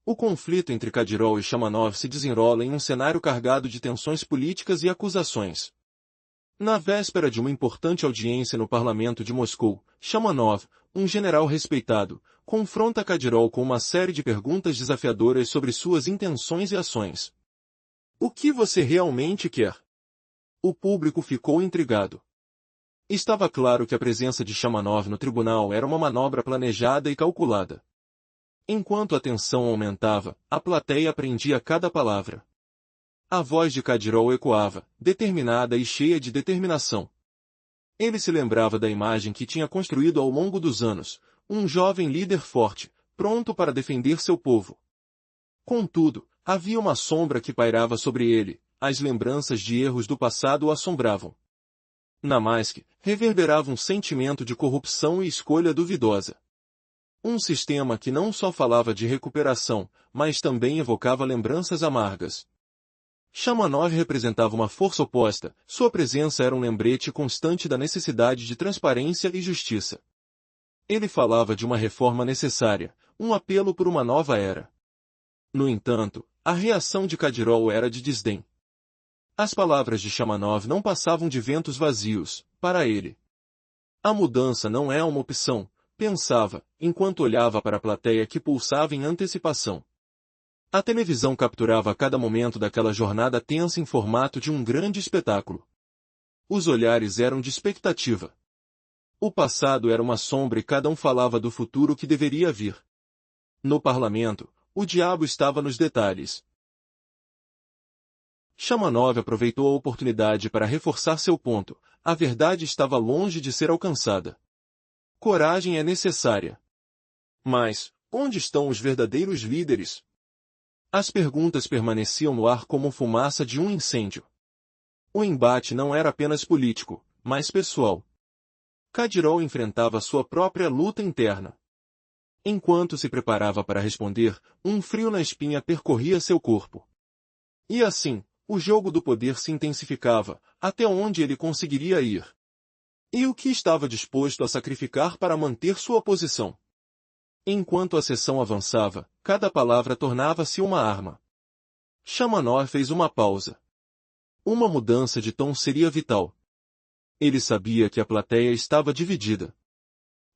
O conflito entre Kadyrov e Shamanov se desenrola em um cenário carregado de tensões políticas e acusações. Na véspera de uma importante audiência no parlamento de Moscou, Shamanov, um general respeitado, confronta Kadyrov com uma série de perguntas desafiadoras sobre suas intenções e ações. O que você realmente quer? O público ficou intrigado. Estava claro que a presença de Shamanov no tribunal era uma manobra planejada e calculada. Enquanto a tensão aumentava, a plateia aprendia cada palavra. A voz de Kadyrov ecoava, determinada e cheia de determinação. Ele se lembrava da imagem que tinha construído ao longo dos anos, um jovem líder forte, pronto para defender seu povo. Contudo, havia uma sombra que pairava sobre ele, as lembranças de erros do passado o assombravam. Na Maisk, reverberava um sentimento de corrupção e escolha duvidosa. Um sistema que não só falava de recuperação, mas também evocava lembranças amargas. Shamanov representava uma força oposta, sua presença era um lembrete constante da necessidade de transparência e justiça. Ele falava de uma reforma necessária, um apelo por uma nova era. No entanto, a reação de Kadyrov era de desdém. As palavras de Shamanov não passavam de ventos vazios, para ele. A mudança não é uma opção, pensava, enquanto olhava para a plateia que pulsava em antecipação. A televisão capturava cada momento daquela jornada tensa em formato de um grande espetáculo. Os olhares eram de expectativa. O passado era uma sombra e cada um falava do futuro que deveria vir. No parlamento, o diabo estava nos detalhes. Shamanov aproveitou a oportunidade para reforçar seu ponto, a verdade estava longe de ser alcançada. Coragem é necessária. Mas, onde estão os verdadeiros líderes? As perguntas permaneciam no ar como fumaça de um incêndio. O embate não era apenas político, mas pessoal. Kadyrov enfrentava sua própria luta interna. Enquanto se preparava para responder, um frio na espinha percorria seu corpo. E assim, o jogo do poder se intensificava, até onde ele conseguiria ir. E o que estava disposto a sacrificar para manter sua posição? Enquanto a sessão avançava, cada palavra tornava-se uma arma. Shamanov fez uma pausa. Uma mudança de tom seria vital. Ele sabia que a plateia estava dividida.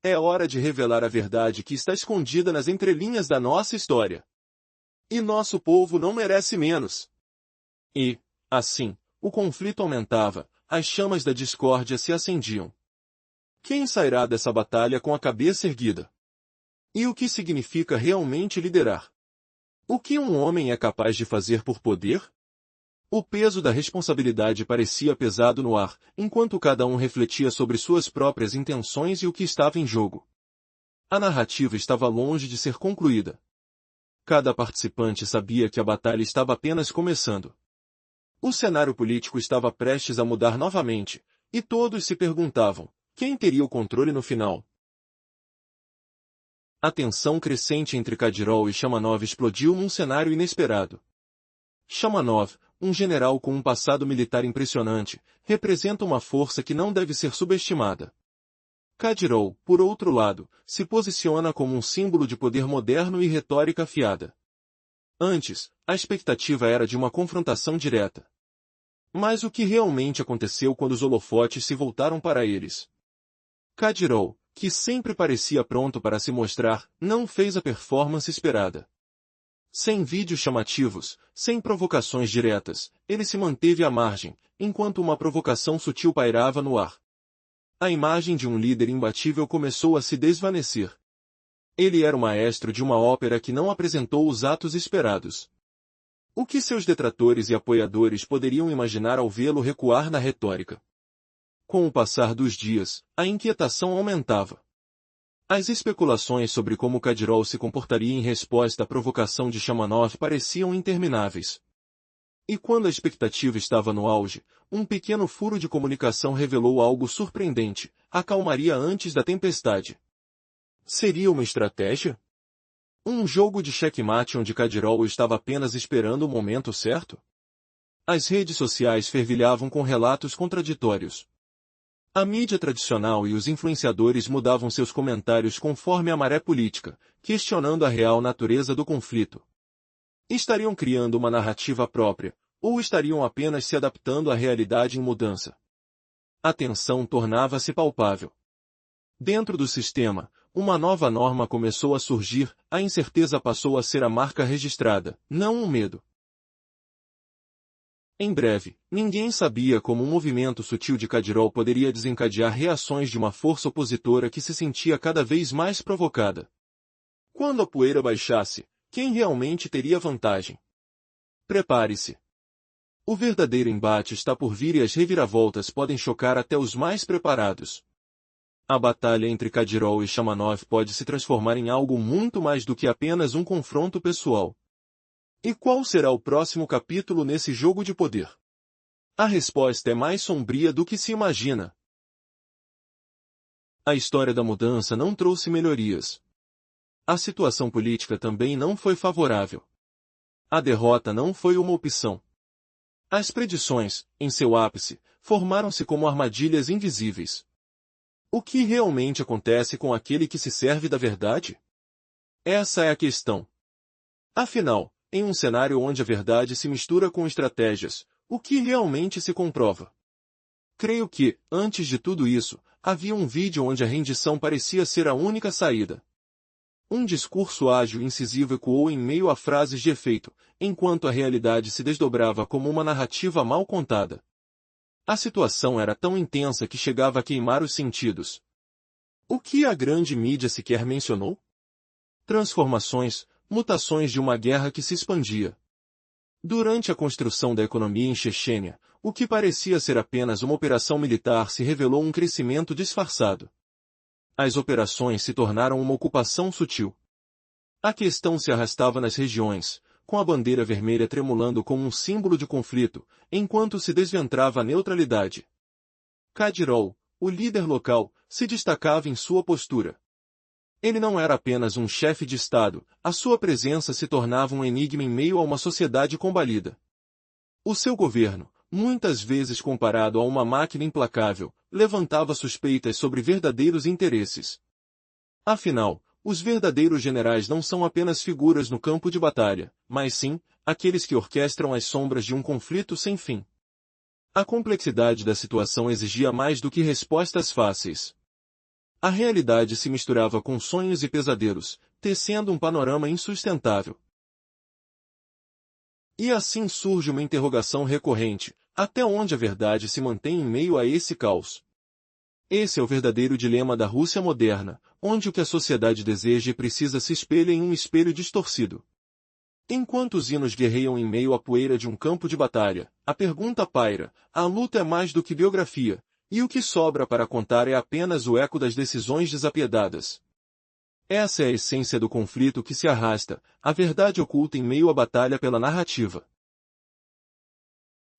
É hora de revelar a verdade que está escondida nas entrelinhas da nossa história. E nosso povo não merece menos. E, assim, o conflito aumentava, as chamas da discórdia se acendiam. Quem sairá dessa batalha com a cabeça erguida? E o que significa realmente liderar? O que um homem é capaz de fazer por poder? O peso da responsabilidade parecia pesado no ar, enquanto cada um refletia sobre suas próprias intenções e o que estava em jogo. A narrativa estava longe de ser concluída. Cada participante sabia que a batalha estava apenas começando. O cenário político estava prestes a mudar novamente, e todos se perguntavam, quem teria o controle no final? A tensão crescente entre Kadyrov e Shamanov explodiu num cenário inesperado. Shamanov, um general com um passado militar impressionante, representa uma força que não deve ser subestimada. Kadyrov, por outro lado, se posiciona como um símbolo de poder moderno e retórica afiada. Antes, a expectativa era de uma confrontação direta. Mas o que realmente aconteceu quando os holofotes se voltaram para eles? Kadyrov, que sempre parecia pronto para se mostrar, não fez a performance esperada. Sem vídeos chamativos, sem provocações diretas, ele se manteve à margem, enquanto uma provocação sutil pairava no ar. A imagem de um líder imbatível começou a se desvanecer. Ele era o maestro de uma ópera que não apresentou os atos esperados. O que seus detratores e apoiadores poderiam imaginar ao vê-lo recuar na retórica? Com o passar dos dias, a inquietação aumentava. As especulações sobre como Kadyrov se comportaria em resposta à provocação de Shamanov pareciam intermináveis. E quando a expectativa estava no auge, um pequeno furo de comunicação revelou algo surpreendente, a calmaria antes da tempestade. Seria uma estratégia? Um jogo de checkmate onde Kadyrov estava apenas esperando o momento certo? As redes sociais fervilhavam com relatos contraditórios. A mídia tradicional e os influenciadores mudavam seus comentários conforme a maré política, questionando a real natureza do conflito. Estariam criando uma narrativa própria, ou estariam apenas se adaptando à realidade em mudança? A tensão tornava-se palpável. Dentro do sistema, uma nova norma começou a surgir, a incerteza passou a ser a marca registrada, não um medo. Em breve, ninguém sabia como um movimento sutil de Kadirov poderia desencadear reações de uma força opositora que se sentia cada vez mais provocada. Quando a poeira baixasse, quem realmente teria vantagem? Prepare-se. O verdadeiro embate está por vir e as reviravoltas podem chocar até os mais preparados. A batalha entre Kadyrov e Shamanov pode se transformar em algo muito mais do que apenas um confronto pessoal. E qual será o próximo capítulo nesse jogo de poder? A resposta é mais sombria do que se imagina. A história da mudança não trouxe melhorias. A situação política também não foi favorável. A derrota não foi uma opção. As predições, em seu ápice, formaram-se como armadilhas invisíveis. O que realmente acontece com aquele que se serve da verdade? Essa é a questão. Afinal, em um cenário onde a verdade se mistura com estratégias, o que realmente se comprova? Creio que, antes de tudo isso, havia um vídeo onde a rendição parecia ser a única saída. Um discurso ágil e incisivo ecoou em meio a frases de efeito, enquanto a realidade se desdobrava como uma narrativa mal contada. A situação era tão intensa que chegava a queimar os sentidos. O que a grande mídia sequer mencionou? Transformações, mutações de uma guerra que se expandia. Durante a construção da economia em Chechênia, o que parecia ser apenas uma operação militar se revelou um crescimento disfarçado. As operações se tornaram uma ocupação sutil. A questão se arrastava nas regiões, com a bandeira vermelha tremulando como um símbolo de conflito, enquanto se desventrava a neutralidade. Kadyrov, o líder local, se destacava em sua postura. Ele não era apenas um chefe de Estado, a sua presença se tornava um enigma em meio a uma sociedade combalida. O seu governo, muitas vezes comparado a uma máquina implacável, levantava suspeitas sobre verdadeiros interesses. Afinal, os verdadeiros generais não são apenas figuras no campo de batalha, mas sim, aqueles que orquestram as sombras de um conflito sem fim. A complexidade da situação exigia mais do que respostas fáceis. A realidade se misturava com sonhos e pesadelos, tecendo um panorama insustentável. E assim surge uma interrogação recorrente: até onde a verdade se mantém em meio a esse caos? Esse é o verdadeiro dilema da Rússia moderna, onde o que a sociedade deseja e precisa se espelha em um espelho distorcido. Enquanto os hinos guerreiam em meio à poeira de um campo de batalha, a pergunta paira: a luta é mais do que biografia, e o que sobra para contar é apenas o eco das decisões desapiedadas. Essa é a essência do conflito que se arrasta, a verdade oculta em meio à batalha pela narrativa.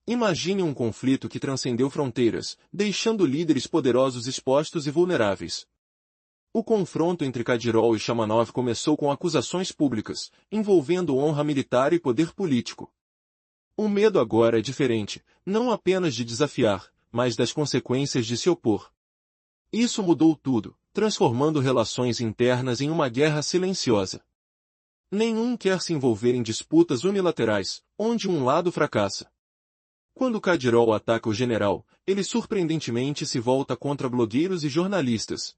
Imagine um conflito que transcendeu fronteiras, deixando líderes poderosos expostos e vulneráveis. O confronto entre Kadyrov e Shamanov começou com acusações públicas, envolvendo honra militar e poder político. O medo agora é diferente, não apenas de desafiar, mas das consequências de se opor. Isso mudou tudo, transformando relações internas em uma guerra silenciosa. Nenhum quer se envolver em disputas unilaterais, onde um lado fracassa. Quando Kadyrov ataca o general, ele surpreendentemente se volta contra blogueiros e jornalistas.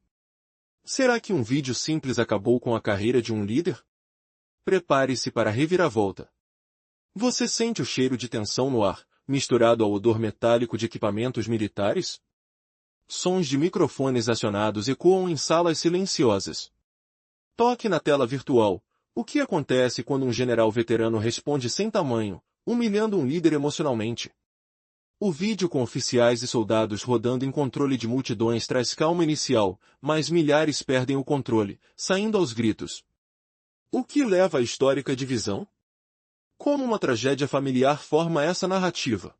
Será que um vídeo simples acabou com a carreira de um líder? Prepare-se para a reviravolta. Você sente o cheiro de tensão no ar, misturado ao odor metálico de equipamentos militares? Sons de microfones acionados ecoam em salas silenciosas. Toque na tela virtual. O que acontece quando um general veterano responde sem tamanho, humilhando um líder emocionalmente? O vídeo com oficiais e soldados rodando em controle de multidões traz calma inicial, mas milhares perdem o controle, saindo aos gritos. O que leva à histórica divisão? Como uma tragédia familiar forma essa narrativa?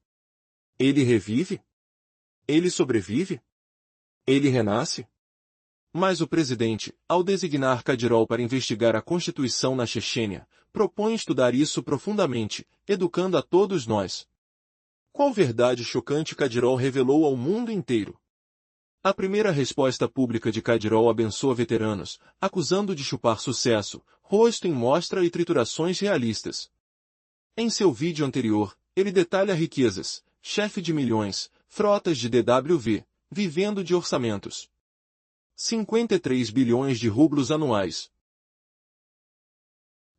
Ele revive? Ele sobrevive? Ele renasce? Mas o presidente, ao designar Kadyrov para investigar a Constituição na Chechênia, propõe estudar isso profundamente, educando a todos nós. Qual verdade chocante Kadyrov revelou ao mundo inteiro? A primeira resposta pública de Kadyrov abençoa veteranos, acusando de chupar sucesso, rosto em mostra e triturações realistas. Em seu vídeo anterior, ele detalha riquezas, chefe de milhões, frotas de DWV, vivendo de orçamentos. 53 bilhões de rublos anuais.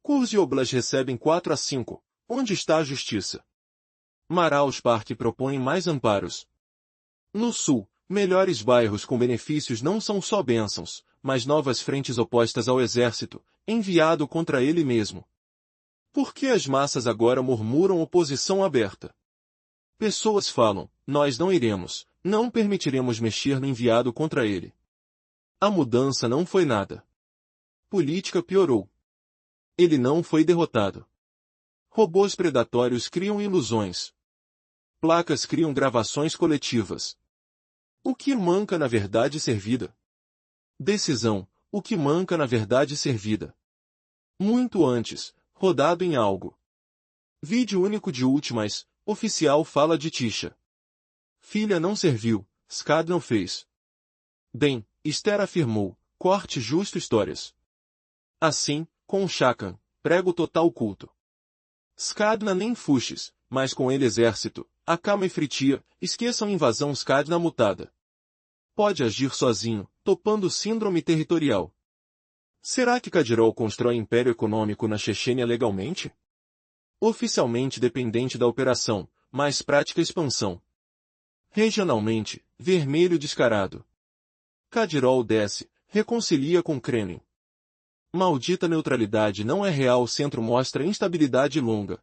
Kursk e Oblast recebem 4 a 5. Onde está a justiça? Maraus Parque propõe mais amparos. No sul, melhores bairros com benefícios não são só bênçãos, mas novas frentes opostas ao exército, enviado contra ele mesmo. Por que as massas agora murmuram oposição aberta? Pessoas falam, nós não iremos, não permitiremos mexer no enviado contra ele. A mudança não foi nada. Política piorou. Ele não foi derrotado. Robôs predatórios criam ilusões. Placas criam gravações coletivas. O que manca na verdade servida? Decisão, o que manca na verdade servida. Muito antes, rodado em algo. Vídeo único de últimas, oficial fala de Tisha. Filha não serviu, Skad não fez. Bem, Esther afirmou, corte justo histórias. Assim, com Shakan, prego total culto. Skadna nem fuxes, mas com ele exército, Akama e Fritia, esqueçam invasão Skadna mutada. Pode agir sozinho, topando síndrome territorial. Será que Kadyrov constrói império econômico na Chechênia legalmente? Oficialmente dependente da operação, mas prática expansão. Regionalmente, vermelho descarado. Kadyrov desce, reconcilia com Kremlin. Maldita neutralidade não é real, o centro mostra instabilidade longa.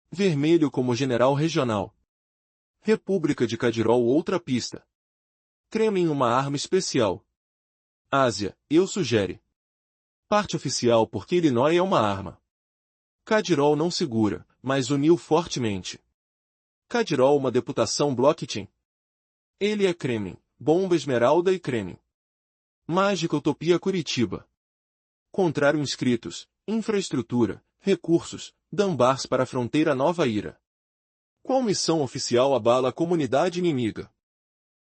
Vermelho como general regional. República de Kadyrov outra pista. Kremlin uma arma especial. Ásia, eu sugere. Parte oficial porque Illinois é uma arma. Kadyrov não segura, mas uniu fortemente. Kadyrov uma deputação blockchain. Ele é Kremlin, bomba esmeralda e Kremlin. Mágica utopia Curitiba. Contrário inscritos, infraestrutura, recursos, Donbass para a fronteira nova ira. Qual missão oficial abala a comunidade inimiga?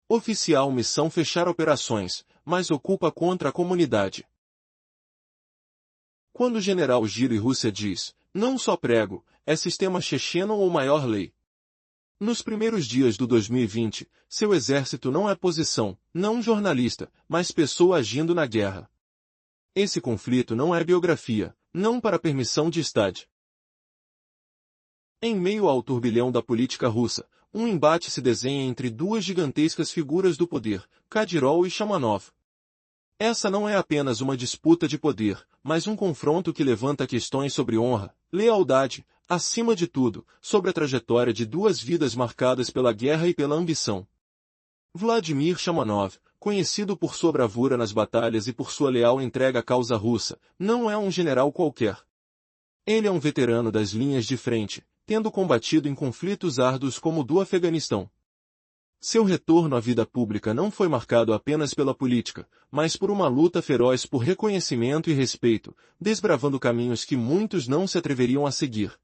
Oficial missão fechar operações, mas ocupa contra a comunidade. Quando o general Giro e Rússia diz, não só prego, é sistema checheno ou maior lei. Nos primeiros dias do 2020, seu exército não é posição, não jornalista, mas pessoa agindo na guerra. Esse conflito não é biografia, não para permissão de Estado. Em meio ao turbilhão da política russa, um embate se desenha entre duas gigantescas figuras do poder, Kadyrov e Shamanov. Essa não é apenas uma disputa de poder, mas um confronto que levanta questões sobre honra, lealdade, acima de tudo, sobre a trajetória de duas vidas marcadas pela guerra e pela ambição. Vladimir Shamanov, conhecido por sua bravura nas batalhas e por sua leal entrega à causa russa, não é um general qualquer. Ele é um veterano das linhas de frente, tendo combatido em conflitos árduos como o do Afeganistão. Seu retorno à vida pública não foi marcado apenas pela política, mas por uma luta feroz por reconhecimento e respeito, desbravando caminhos que muitos não se atreveriam a seguir.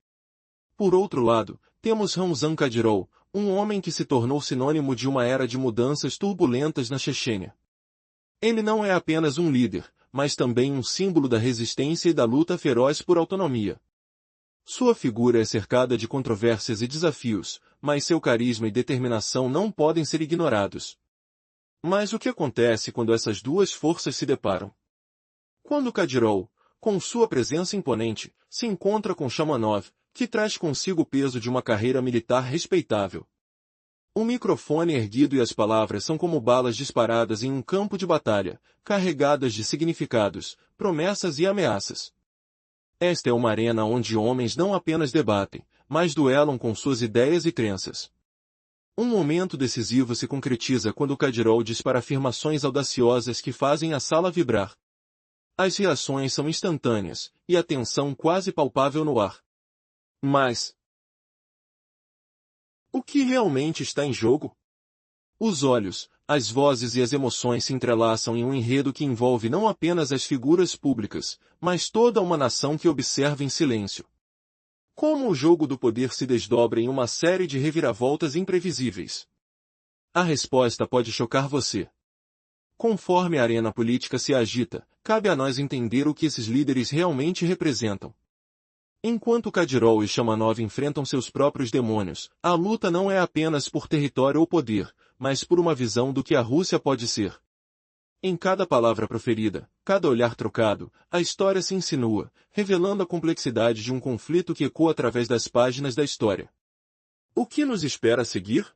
Por outro lado, temos Ramzan Kadyrov, um homem que se tornou sinônimo de uma era de mudanças turbulentas na Chechênia. Ele não é apenas um líder, mas também um símbolo da resistência e da luta feroz por autonomia. Sua figura é cercada de controvérsias e desafios, mas seu carisma e determinação não podem ser ignorados. Mas o que acontece quando essas duas forças se deparam? Quando Kadyrov, com sua presença imponente, se encontra com Shamanov, que traz consigo o peso de uma carreira militar respeitável. O microfone erguido e as palavras são como balas disparadas em um campo de batalha, carregadas de significados, promessas e ameaças. Esta é uma arena onde homens não apenas debatem, mas duelam com suas ideias e crenças. Um momento decisivo se concretiza quando Kadyrov dispara afirmações audaciosas que fazem a sala vibrar. As reações são instantâneas, e a tensão quase palpável no ar. Mas o que realmente está em jogo? Os olhos, as vozes e as emoções se entrelaçam em um enredo que envolve não apenas as figuras públicas, mas toda uma nação que observa em silêncio. Como o jogo do poder se desdobra em uma série de reviravoltas imprevisíveis? A resposta pode chocar você. Conforme a arena política se agita, cabe a nós entender o que esses líderes realmente representam. Enquanto Kadyrov e Shamanov enfrentam seus próprios demônios, a luta não é apenas por território ou poder, mas por uma visão do que a Rússia pode ser. Em cada palavra proferida, cada olhar trocado, a história se insinua, revelando a complexidade de um conflito que ecoa através das páginas da história. O que nos espera a seguir?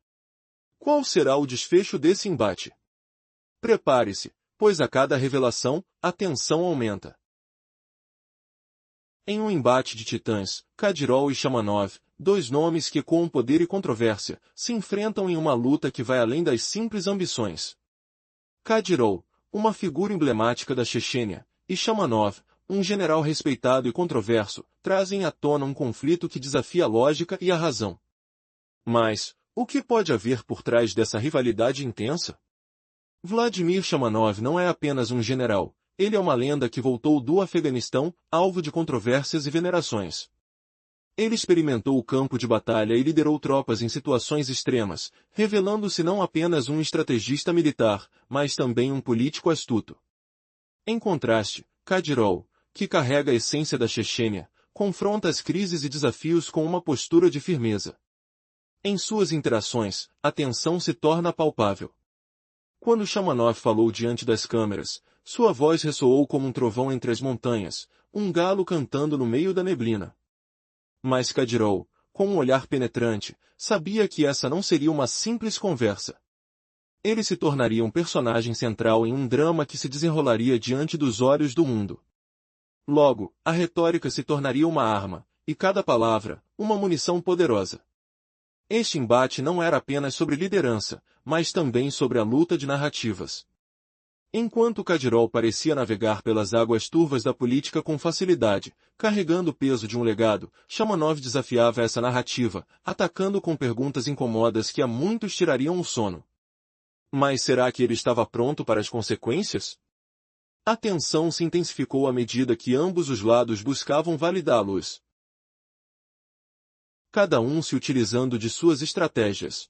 Qual será o desfecho desse embate? Prepare-se, pois a cada revelação, a tensão aumenta. Em um embate de titãs, Kadyrov e Shamanov, dois nomes que com poder e controvérsia, se enfrentam em uma luta que vai além das simples ambições. Kadyrov, uma figura emblemática da Chechênia, e Shamanov, um general respeitado e controverso, trazem à tona um conflito que desafia a lógica e a razão. Mas, o que pode haver por trás dessa rivalidade intensa? Vladimir Shamanov não é apenas um general, ele é uma lenda que voltou do Afeganistão, alvo de controvérsias e venerações. Ele experimentou o campo de batalha e liderou tropas em situações extremas, revelando-se não apenas um estrategista militar, mas também um político astuto. Em contraste, Kadyrov, que carrega a essência da Chechênia, confronta as crises e desafios com uma postura de firmeza. Em suas interações, a tensão se torna palpável. Quando Shamanov falou diante das câmeras, sua voz ressoou como um trovão entre as montanhas, um galo cantando no meio da neblina. Mas Kadyrov, com um olhar penetrante, sabia que essa não seria uma simples conversa. Ele se tornaria um personagem central em um drama que se desenrolaria diante dos olhos do mundo. Logo, a retórica se tornaria uma arma, e cada palavra, uma munição poderosa. Este embate não era apenas sobre liderança, mas também sobre a luta de narrativas. Enquanto Kadyrov parecia navegar pelas águas turvas da política com facilidade, carregando o peso de um legado, Shamanov desafiava essa narrativa, atacando com perguntas incomodas que a muitos tirariam o sono. Mas será que ele estava pronto para as consequências? A tensão se intensificou à medida que ambos os lados buscavam validá-los. Cada um se utilizando de suas estratégias.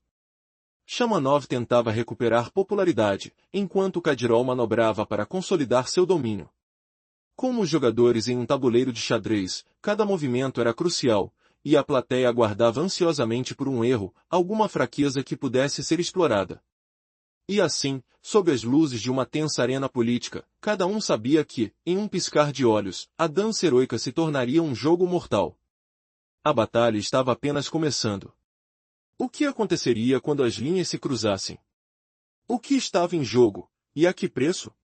Shamanov tentava recuperar popularidade, enquanto Kadyrov manobrava para consolidar seu domínio. Como os jogadores em um tabuleiro de xadrez, cada movimento era crucial, e a plateia aguardava ansiosamente por um erro, alguma fraqueza que pudesse ser explorada. E assim, sob as luzes de uma tensa arena política, cada um sabia que, em um piscar de olhos, a dança heroica se tornaria um jogo mortal. A batalha estava apenas começando. O que aconteceria quando as linhas se cruzassem? O que estava em jogo, e a que preço?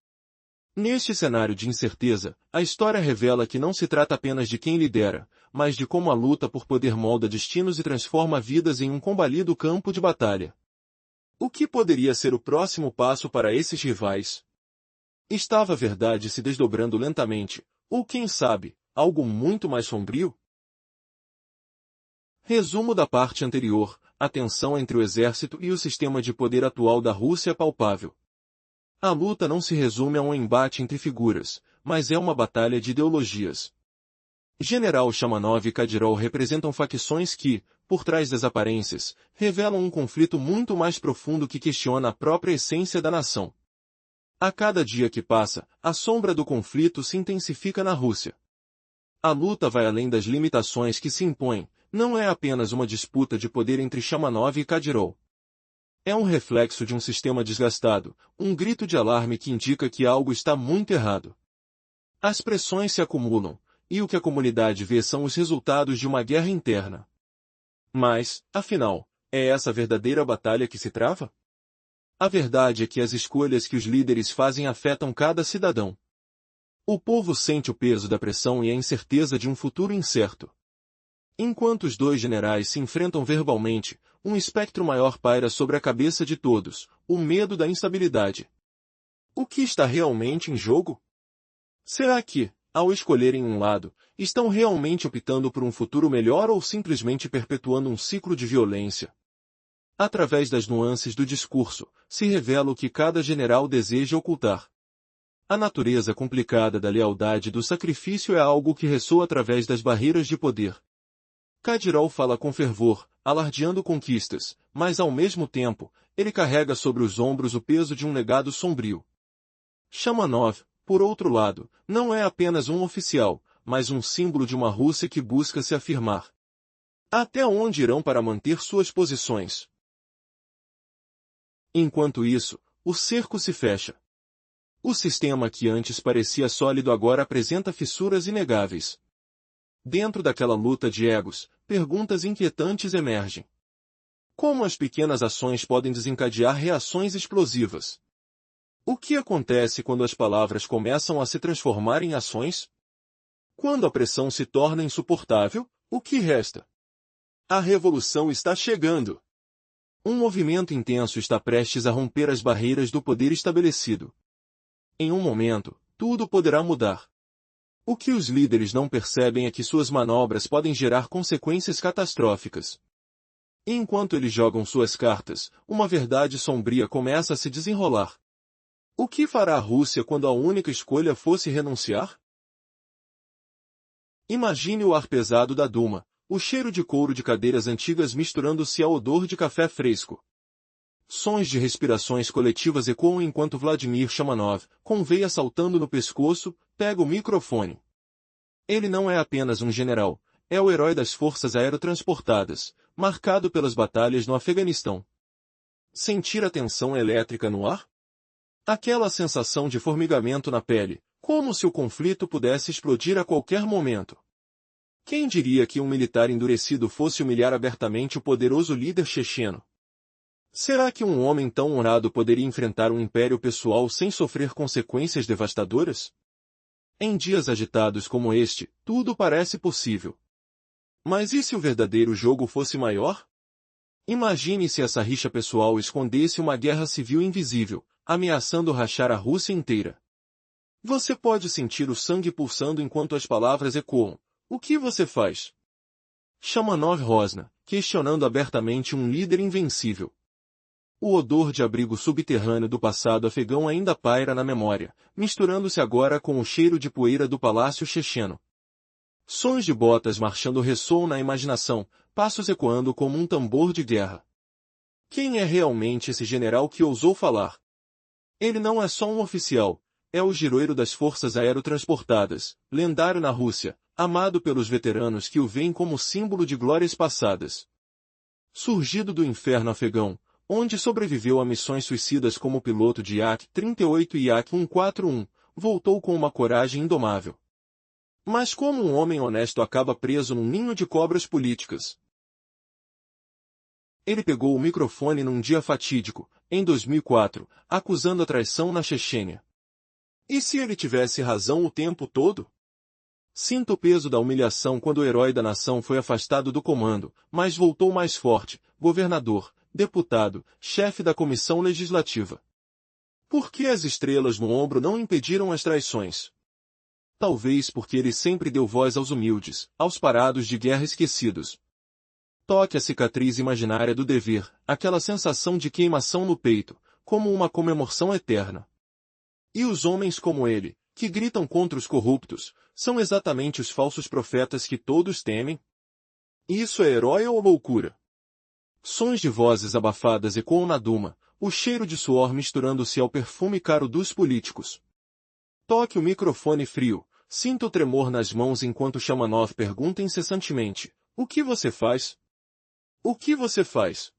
Neste cenário de incerteza, a história revela que não se trata apenas de quem lidera, mas de como a luta por poder molda destinos e transforma vidas em um combalido campo de batalha. O que poderia ser o próximo passo para esses rivais? Estava a verdade se desdobrando lentamente, ou quem sabe, algo muito mais sombrio? Resumo da parte anterior, a tensão entre o exército e o sistema de poder atual da Rússia é palpável. A luta não se resume a um embate entre figuras, mas é uma batalha de ideologias. General Shamanov e Kadyrov representam facções que, por trás das aparências, revelam um conflito muito mais profundo que questiona a própria essência da nação. A cada dia que passa, a sombra do conflito se intensifica na Rússia. A luta vai além das limitações que se impõem, não é apenas uma disputa de poder entre Shamanov e Kadyrov. É um reflexo de um sistema desgastado, um grito de alarme que indica que algo está muito errado. As pressões se acumulam, e o que a comunidade vê são os resultados de uma guerra interna. Mas, afinal, é essa a verdadeira batalha que se trava? A verdade é que as escolhas que os líderes fazem afetam cada cidadão. O povo sente o peso da pressão e a incerteza de um futuro incerto. Enquanto os dois generais se enfrentam verbalmente, um espectro maior paira sobre a cabeça de todos, o medo da instabilidade. O que está realmente em jogo? Será que, ao escolherem um lado, estão realmente optando por um futuro melhor ou simplesmente perpetuando um ciclo de violência? Através das nuances do discurso, se revela o que cada general deseja ocultar. A natureza complicada da lealdade e do sacrifício é algo que ressoa através das barreiras de poder. Kadyrov fala com fervor, alardeando conquistas, mas ao mesmo tempo, ele carrega sobre os ombros o peso de um legado sombrio. Shamanov, por outro lado, não é apenas um oficial, mas um símbolo de uma Rússia que busca se afirmar. Até onde irão para manter suas posições? Enquanto isso, o cerco se fecha. O sistema que antes parecia sólido agora apresenta fissuras inegáveis. Dentro daquela luta de egos, perguntas inquietantes emergem. Como as pequenas ações podem desencadear reações explosivas? O que acontece quando as palavras começam a se transformar em ações? Quando a pressão se torna insuportável, o que resta? A revolução está chegando. Um movimento intenso está prestes a romper as barreiras do poder estabelecido. Em um momento, tudo poderá mudar. O que os líderes não percebem é que suas manobras podem gerar consequências catastróficas. Enquanto eles jogam suas cartas, uma verdade sombria começa a se desenrolar. O que fará a Rússia quando a única escolha fosse renunciar? Imagine o ar pesado da Duma, o cheiro de couro de cadeiras antigas misturando-se ao odor de café fresco. Sons de respirações coletivas ecoam enquanto Vladimir Shamanov, com veia saltando no pescoço, pega o microfone. Ele não é apenas um general, é o herói das forças aerotransportadas, marcado pelas batalhas no Afeganistão. Sentir a tensão elétrica no ar? Aquela sensação de formigamento na pele, como se o conflito pudesse explodir a qualquer momento. Quem diria que um militar endurecido fosse humilhar abertamente o poderoso líder checheno? Será que um homem tão honrado poderia enfrentar um império pessoal sem sofrer consequências devastadoras? Em dias agitados como este, tudo parece possível. Mas e se o verdadeiro jogo fosse maior? Imagine se essa rixa pessoal escondesse uma guerra civil invisível, ameaçando rachar a Rússia inteira. Você pode sentir o sangue pulsando enquanto as palavras ecoam. O que você faz? Shamanov rosna, questionando abertamente um líder invencível. O odor de abrigo subterrâneo do passado afegão ainda paira na memória, misturando-se agora com o cheiro de poeira do palácio checheno. Sons de botas marchando ressoam na imaginação, passos ecoando como um tambor de guerra. Quem é realmente esse general que ousou falar? Ele não é só um oficial, é o giroeiro das forças aerotransportadas, lendário na Rússia, amado pelos veteranos que o veem como símbolo de glórias passadas. Surgido do inferno afegão, onde sobreviveu a missões suicidas como piloto de Yak-38 e Yak-141, voltou com uma coragem indomável. Mas como um homem honesto acaba preso num ninho de cobras políticas? Ele pegou o microfone num dia fatídico, em 2004, acusando a traição na Chechênia. E se ele tivesse razão o tempo todo? Sinto o peso da humilhação quando o herói da nação foi afastado do comando, mas voltou mais forte, governador, deputado, chefe da comissão legislativa. Por que as estrelas no ombro não impediram as traições? Talvez porque ele sempre deu voz aos humildes, aos parados de guerra esquecidos. Toque a cicatriz imaginária do dever, aquela sensação de queimação no peito, como uma comemoração eterna. E os homens como ele, que gritam contra os corruptos, são exatamente os falsos profetas que todos temem? Isso é herói ou loucura? Sons de vozes abafadas ecoam na Duma, o cheiro de suor misturando-se ao perfume caro dos políticos. Toque o microfone frio, sinta o tremor nas mãos enquanto Shamanov pergunta incessantemente, o que você faz? O que você faz?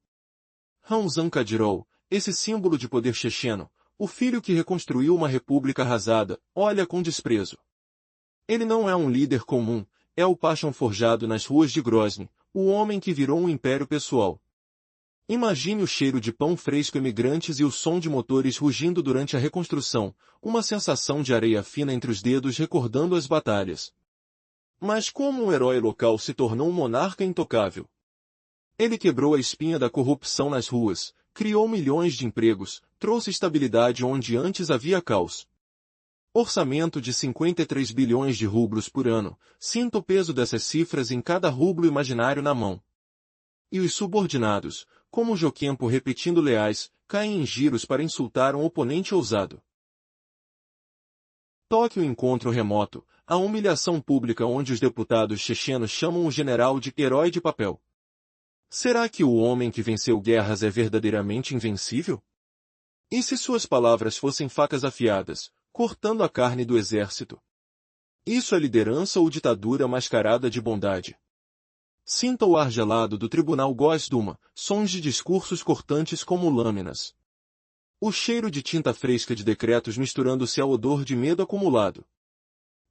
Ramzan Kadyrov, esse símbolo de poder checheno, o filho que reconstruiu uma república arrasada, olha com desprezo. Ele não é um líder comum, é o Pachon forjado nas ruas de Grozny, o homem que virou um império pessoal. Imagine o cheiro de pão fresco imigrantes e o som de motores rugindo durante a reconstrução, uma sensação de areia fina entre os dedos recordando as batalhas. Mas como um herói local se tornou um monarca intocável? Ele quebrou a espinha da corrupção nas ruas, criou milhões de empregos, trouxe estabilidade onde antes havia caos. Orçamento de 53 bilhões de rublos por ano, sinta o peso dessas cifras em cada rublo imaginário na mão. E os subordinados, como Joquempo repetindo leais, caem em giros para insultar um oponente ousado. Toque o encontro remoto, a humilhação pública onde os deputados chechenos chamam o general de herói de papel. Será que o homem que venceu guerras é verdadeiramente invencível? E se suas palavras fossem facas afiadas, cortando a carne do exército? Isso é liderança ou ditadura mascarada de bondade? Sinta o ar gelado do tribunal Góes Duma, sons de discursos cortantes como lâminas. O cheiro de tinta fresca de decretos misturando-se ao odor de medo acumulado.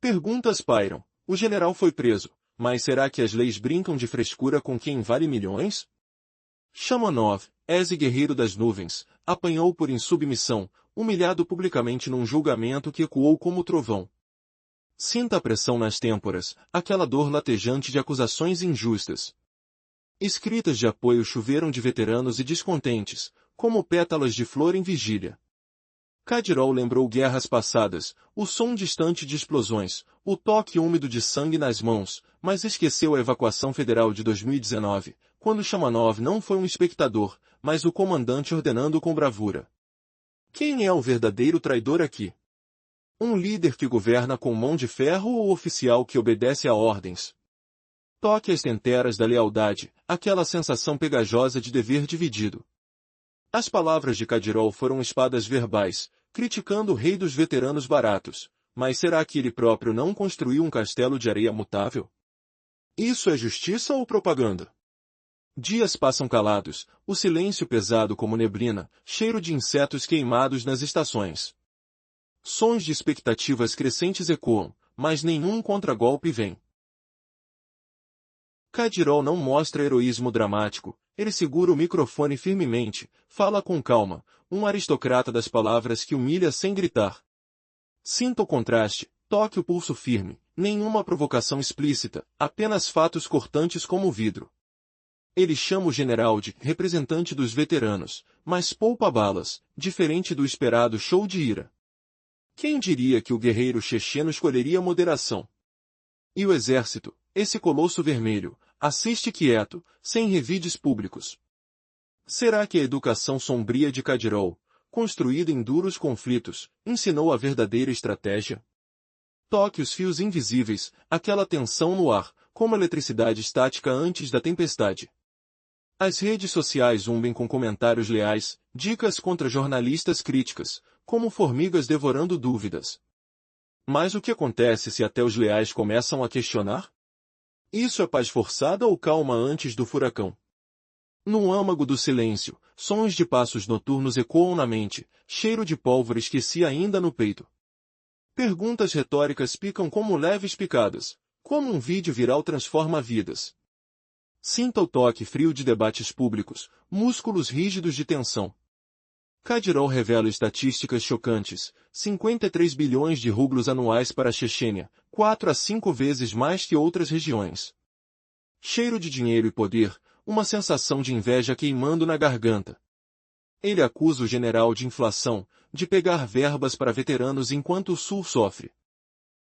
Perguntas pairam. O general foi preso, mas será que as leis brincam de frescura com quem vale milhões? Shamanov, esse guerreiro das nuvens, apanhou por insubmissão, humilhado publicamente num julgamento que ecoou como trovão. Sinta a pressão nas têmporas, aquela dor latejante de acusações injustas. Escritas de apoio choveram de veteranos e descontentes, como pétalas de flor em vigília. Kadyrov lembrou guerras passadas, o som distante de explosões, o toque úmido de sangue nas mãos, mas esqueceu a evacuação federal de 2019, quando Shamanov não foi um espectador, mas o comandante ordenando com bravura. Quem é o verdadeiro traidor aqui? Um líder que governa com mão de ferro ou oficial que obedece a ordens? Toque as tenteras da lealdade, aquela sensação pegajosa de dever dividido. As palavras de Kadyrov foram espadas verbais, criticando o rei dos veteranos baratos. Mas será que ele próprio não construiu um castelo de areia mutável? Isso é justiça ou propaganda? Dias passam calados, o silêncio pesado como neblina, cheiro de insetos queimados nas estações. Sons de expectativas crescentes ecoam, mas nenhum contragolpe vem. Kadyrov não mostra heroísmo dramático, ele segura o microfone firmemente, fala com calma, um aristocrata das palavras que humilha sem gritar. Sinta o contraste, toque o pulso firme, nenhuma provocação explícita, apenas fatos cortantes como vidro. Ele chama o general de representante dos veteranos, mas poupa balas, diferente do esperado show de ira. Quem diria que o guerreiro checheno escolheria moderação? E o exército, esse colosso vermelho, assiste quieto, sem revides públicos. Será que a educação sombria de Kadyrov, construída em duros conflitos, ensinou a verdadeira estratégia? Toque os fios invisíveis, aquela tensão no ar, como eletricidade estática antes da tempestade. As redes sociais zumbem com comentários leais, dicas contra jornalistas críticas, como formigas devorando dúvidas. Mas o que acontece se até os leais começam a questionar? Isso é paz forçada ou calma antes do furacão? No âmago do silêncio, sons de passos noturnos ecoam na mente, cheiro de pólvora esquecia ainda no peito. Perguntas retóricas picam como leves picadas, como um vídeo viral transforma vidas. Sinta o toque frio de debates públicos, músculos rígidos de tensão. Kadyrov revela estatísticas chocantes, 53 bilhões de rublos anuais para a Chechênia, 4 a 5 vezes mais que outras regiões. Cheiro de dinheiro e poder, uma sensação de inveja queimando na garganta. Ele acusa o general de inflação, de pegar verbas para veteranos enquanto o Sul sofre.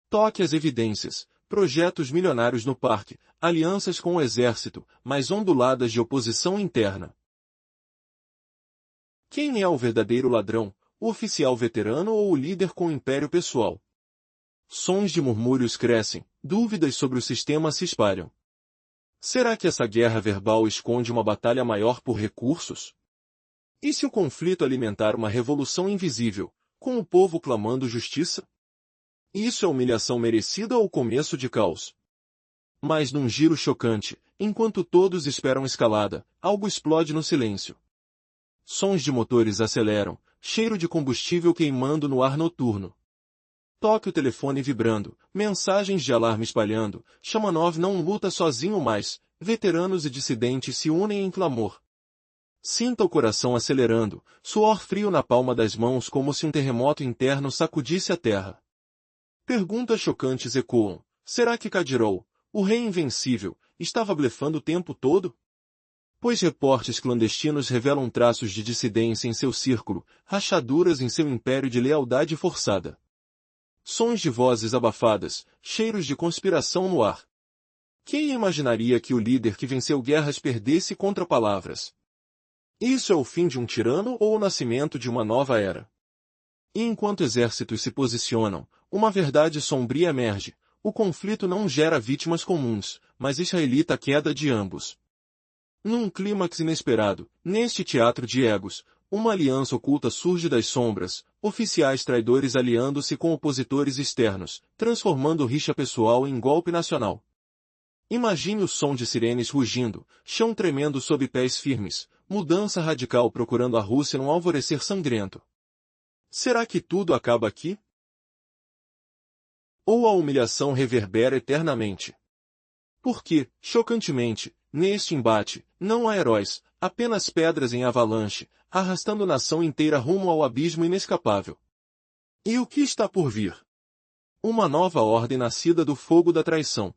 Toque as evidências, projetos milionários no parque, alianças com o exército, mas onduladas de oposição interna. Quem é o verdadeiro ladrão, o oficial veterano ou o líder com império pessoal? Sons de murmúrios crescem, dúvidas sobre o sistema se espalham. Será que essa guerra verbal esconde uma batalha maior por recursos? E se o conflito alimentar uma revolução invisível, com o povo clamando justiça? Isso é humilhação merecida ou começo de caos? Mas num giro chocante, enquanto todos esperam escalada, algo explode no silêncio. Sons de motores aceleram, cheiro de combustível queimando no ar noturno. Toque o telefone vibrando, mensagens de alarme espalhando, Shamanov não luta sozinho mais, veteranos e dissidentes se unem em clamor. Sinta o coração acelerando, suor frio na palma das mãos como se um terremoto interno sacudisse a terra. Perguntas chocantes ecoam. Será que Kadyrov, o rei invencível, estava blefando o tempo todo? Pois reportes clandestinos revelam traços de dissidência em seu círculo, rachaduras em seu império de lealdade forçada. Sons de vozes abafadas, cheiros de conspiração no ar. Quem imaginaria que o líder que venceu guerras perdesse contra palavras? Isso é o fim de um tirano ou o nascimento de uma nova era? E enquanto exércitos se posicionam, uma verdade sombria emerge. O conflito não gera vítimas comuns, mas israelita queda de ambos. Num clímax inesperado, neste teatro de egos, uma aliança oculta surge das sombras, oficiais traidores aliando-se com opositores externos, transformando rixa pessoal em golpe nacional. Imagine o som de sirenes rugindo, chão tremendo sob pés firmes, mudança radical procurando a Rússia num alvorecer sangrento. Será que tudo acaba aqui? Ou a humilhação reverbera eternamente? Porque, chocantemente, neste embate, não há heróis, apenas pedras em avalanche, arrastando nação inteira rumo ao abismo inescapável. E o que está por vir? Uma nova ordem nascida do fogo da traição.